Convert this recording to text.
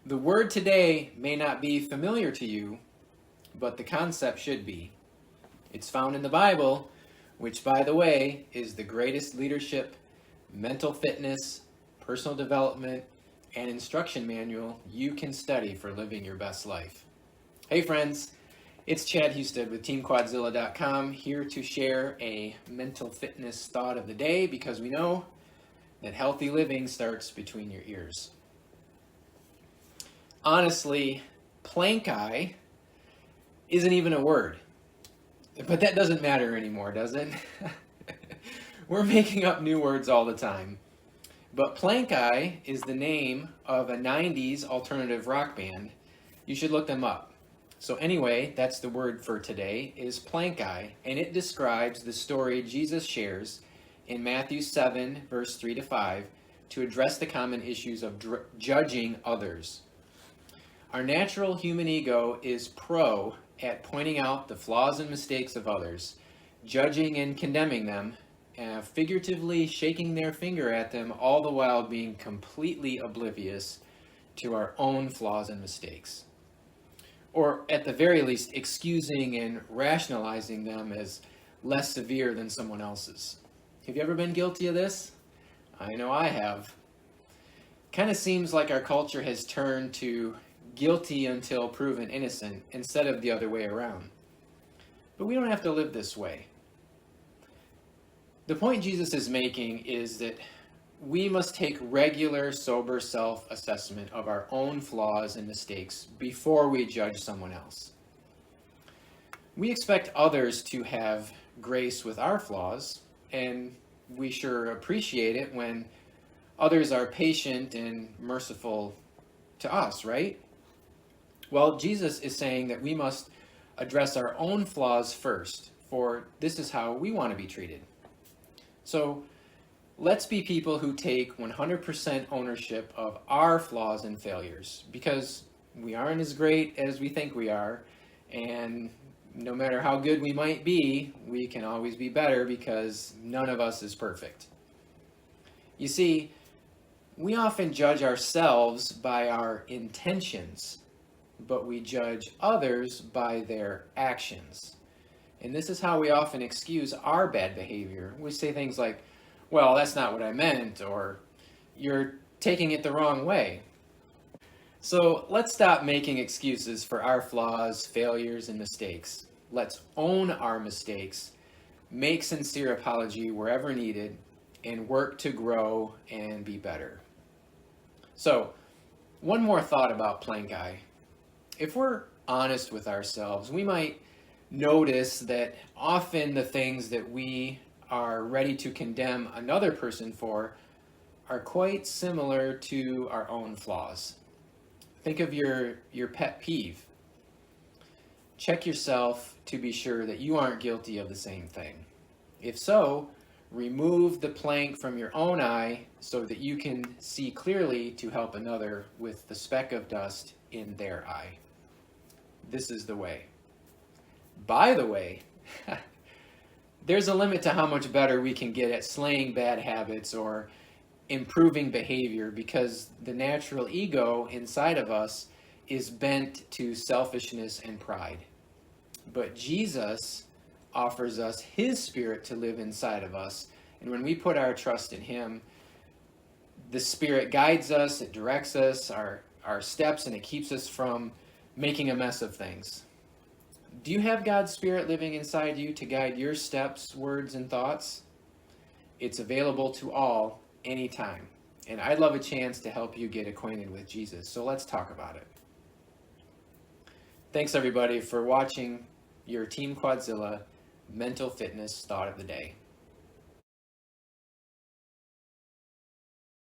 The word today may not be familiar to you, but the concept should be. It's found in the Bible, which, by the way, is the greatest leadership, mental fitness, personal development, and instruction manual you can study for living your best life. Hey friends, it's Chad Husted with TeamQuadzilla.com, here to share a mental fitness thought of the day, because we know that healthy living starts between your ears. Honestly, Plankeye isn't even a word. But that doesn't matter anymore, does it? We're making up new words all the time. But Plankeye is the name of a 90s alternative rock band. You should look them up. So anyway, that's the word for today, is Plankeye, and it describes the story Jesus shares in Matthew 7, verse 3 to 5, to address the common issues of judging others. Our natural human ego is pro at pointing out the flaws and mistakes of others, judging and condemning them, figuratively shaking their finger at them, all the while being completely oblivious to our own flaws and mistakes. Or at the very least, excusing and rationalizing them as less severe than someone else's. Have you ever been guilty of this? I know I have. Kind of seems like our culture has turned to guilty until proven innocent instead of the other way around. But we don't have to live this way. The point Jesus is making is that we must take regular, sober self-assessment of our own flaws and mistakes before we judge someone else. We expect others to have grace with our flaws, and we sure appreciate it when others are patient and merciful to us, right? Well, Jesus is saying that we must address our own flaws first, for this is how we want to be treated. So let's be people who take 100% ownership of our flaws and failures, because we aren't as great as we think we are, and no matter how good we might be, we can always be better because none of us is perfect. You see, we often judge ourselves by our intentions, but we judge others by their actions. And this is how we often excuse our bad behavior. We say things like, well, that's not what I meant, or you're taking it the wrong way. So let's stop making excuses for our flaws, failures, and mistakes. Let's own our mistakes, make sincere apology wherever needed, and work to grow and be better. So, one more thought about Plankeye. If we're honest with ourselves, we might notice that often the things that we are ready to condemn another person for are quite similar to our own flaws. Think of your pet peeve. Check yourself to be sure that you aren't guilty of the same thing. If so, remove the plank from your own eye so that you can see clearly to help another with the speck of dust in their eye. This is the way. By the way, there's a limit to how much better we can get at slaying bad habits or improving behavior, because the natural ego inside of us is bent to selfishness and pride. But Jesus offers us His Spirit to live inside of us, and when we put our trust in Him, the Spirit guides us, it directs us, our steps, and it keeps us from making a mess of things. Do you have God's Spirit living inside you to guide your steps, words, and thoughts? It's available to all, anytime. And I'd love a chance to help you get acquainted with Jesus, so let's talk about it. Thanks everybody for watching your Team Quadzilla Mental Fitness Thought of the Day.